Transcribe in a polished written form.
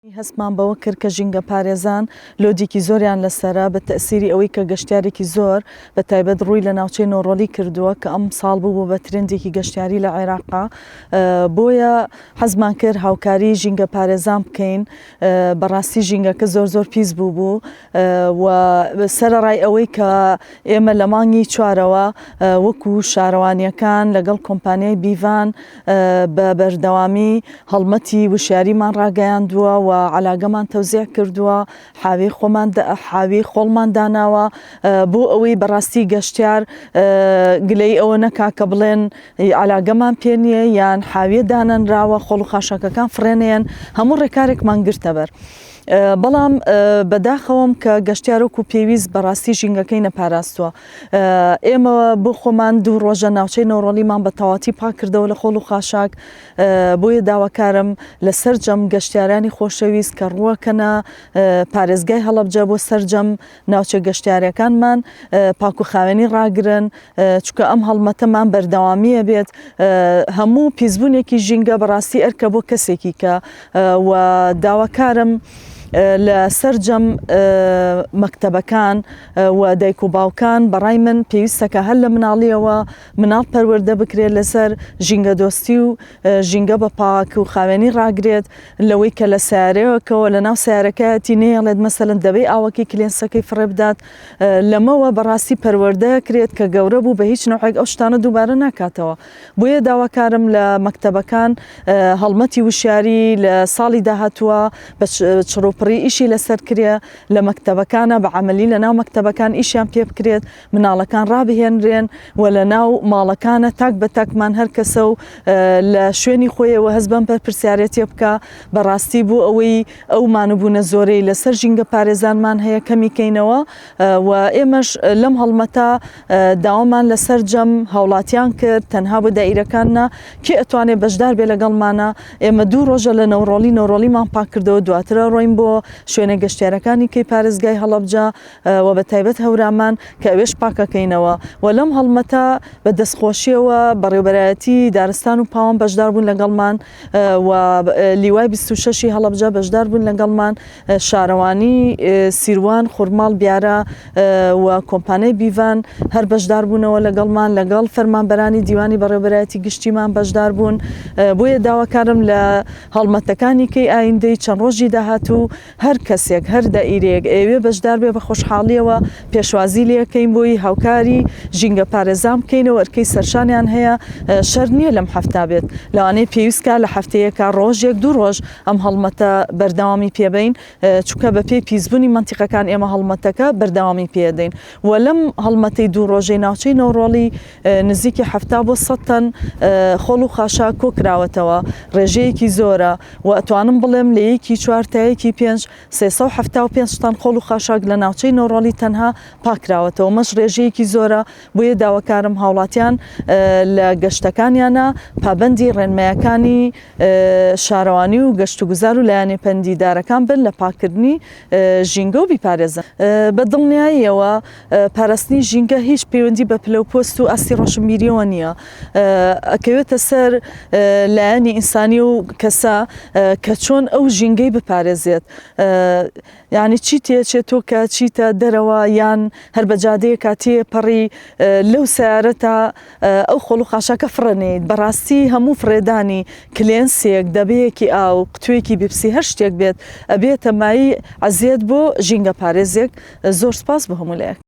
هەستمان بەوە کرد کە ژینگە پارێزان لۆدێکی زۆریان لەسەرا بە تەئسیری ئەوەی کە گەشتیارێکی زۆر بە تایبەت ڕووی لە ناوچەی نۆڕۆلی کردووە کە ئەم ساڵ بوو بە ترندێکی گەشتیاری لە عێراقا. بۆیە حەزمان کرد هاوکاری ژینگە پارێزان بکەین. بەڕاستی ژینگەکە زۆر پیس بوو و سەرەڕای ئەوەی کە ئێمە لە مانگی چوارەوە وەکو شارەوانیەکان لەگەڵ کۆمپانیای بیڤان بە بەردەوامی هەڵمەتی وشیاریمان ڕاگەیاندووە و علاگەمان تەوزیع کردووە، حاوی خۆڵمان داناوە بۆ ئەوەی بەڕاستی گەشتیار گلەی ئەوە نەکا کە بڵێن علاگەمان پێ نییە یان حاویە دانەنراوە خۆڵ و خاشاکەکان فڕێنێن، هەموو ڕێکارێکمان گرتە بەر. بەڵام بەداخەوەم کە گەشتیارۆکو پێویست بەڕاستی ژینگەکەی نەپاراستووە. ئێمە بۆ خۆمان 2 ڕۆژە ناوچەی نۆڕۆلیمان بە تەواتی پاک کردەوە لە خۆڵ و خاشاک. بۆیە داواکارم لە سەرجەم گەشتیارانی خۆشەویست کە ڕووەکەنە پارێزگای هەڵەبجە بۆ سەرجەم ناوچە گەشتیارەکانمان پاک و خاوێنی ڕاگرن، چونکە ئەم هەڵمەتەمان بەردەوامیە بێت. هەموو پیسبوونێکی ژینگە بەڕاستی ئەرکە بۆ کەسێکی کە و داواکارم لە سەرجەم مەکتەبەکان و دایک و باوکان بەڕای من پێویستەکە هەر لە مناڵیەوە مناڵ پەروەردە بکرێت لەسەر ژینگە دۆستی و ژینگە بە پاک و خاوێنی ڕاگرێت لەوەی کە لە سیارەیەکەوە لە ناو سیارەکەتی نێڵێت مەسەلەن دەبێ ئاوەکی کلێنسەکەی فڕێ بدات، لەمەوە بەڕاستی پەروەردە کرێت کە گەورە بوو بە هیچ نوعێک ئەو شتانە دووبارە ناکاتەوە. بۆیە داواکارم لە مەکتەبەکان هەڵمەتی وشیاری لە ساڵی داهاتووە بە چڕوپڕی ئیشی لەسەر کرێ لە مەکتەبەکانە بە عەمەلی لە ناو مەکتەبەکان ئیشیان پێ بکرێت، مناڵەکان ڕابهێنرێن و لە ناو ماڵەکانە تاک بە تاکمان هەر کەسە و لە شوێنی خۆیەوە هەست بەم پرسیارەتیە بکە. بەڕاستی بوو ئەوەی ئەو مانوبوونە زۆرەی لەسەر ژینگە پارێزانمان هەیە کەمیکەینەوە و ئێمەش لەم هەڵمەتە داوامان لەسەر جەم هاوڵاتیان کرد تەنها بۆ دائیرەکاننا کێ ئەتوانێت بەشدار بێ لەگەڵمانە. ئێمە 2 ڕۆژە لە نۆڕۆلیمان پاک کردەوە، دواترە ڕۆین بۆ شوێنە گەشتیارەکانی کەی پارێزگای هەڵەبجە و بە تایبەت هەورامان کە ئەوێش پاکەکەینەوە و لەم هەڵمەتە بە دەستخۆشیەوە بەڕێوەبەرایەتی دارستان و پاوان بەشدار بوون لەگەڵمان و لیوای 26 هەڵەبجە بەشدار بوون لەگەڵمان، شارەوانی سیروان خورماڵ بیارە و کۆمپانیای بیڤان هەر بەشدار بوونەوە لەگەڵمان، لەگەڵ فەرمانبەرانی دیوانی بەڕێوەبەرایەتی گشتیمان بەشدار بوون. بۆیە داواکارم لە هەڵمەتەکانی کەی ئایندەی چەند ڕۆژی داهاتوو هەر کەسێک هەر دائیرەیەک ئەوێ بەشدار بێ بە خۆشحاڵیەوە پێشوازی لەکەین بۆی هاوکاری ژینگە پارێزان بکەینەوە ئەرکەی سەرشانیان هەیە شەر نییە لەم هەفتا بێت، لەوانەیە پێویستکە لە هەفتەیەکە ڕۆژێک 2 ڕۆژ ئەم هەڵمەتە بەردەوامی پێبین، چونکە بە پێی پیسبوونی منتیقەکان ئێمە هەڵمەتەکە بەردەوامی پێدەین و لەم هەڵمەتەی 2 ڕۆژەی ناوچەی نۆڕۆلی نزیکی 70 بۆ 100 تەن خۆڵ و خاشاک کۆکراوەتەوە، ڕێژەیەکی زۆرە و ئەتوانم بڵێم لە 1-4 تا 1-5 375 تەن خۆڵ و خاشاک لە ناوچەی نۆڕۆلی تەنها پاکراوەتەوە، مەش ڕێژەیەکی زۆرە. بۆیە داواکارم هاوڵاتیان لە گەشتەکانیانە پابەندی ڕێنمایەکانی شارەوانی و گەشت و گوزار و لایەنێ پەندیدارەکان بن لە پاکردنی ژینگە و بیپارێزن. بە دڵنیاییەوە پاراستنی ژینگە هیچ پەیوەندی بە پلەپۆست و ئاستی ڕۆشنبیریەوە نییە، ئەکەوێتە سەر لایەنی ئینسانی و کەسە کە چۆن ئەو ژینگەی بپارێزێت، یعنی چی تێچێتۆ کە چیتە دەرەوە یان هەر بەجادەیە کاتێ پەڕی لەو سیارەتە ئەو خۆڵ و خاشاکە فڕەنێت. بەڕاستی هەموو فڕێدانی کلێنسێک دەبەیەکی ئاو قوتوێکی بیپسی هەر شتێک بێت ئەبێتە مایی عەزیەت بۆ ژینگە پارێزێک. زۆر سپاس بە هەموو لایەک.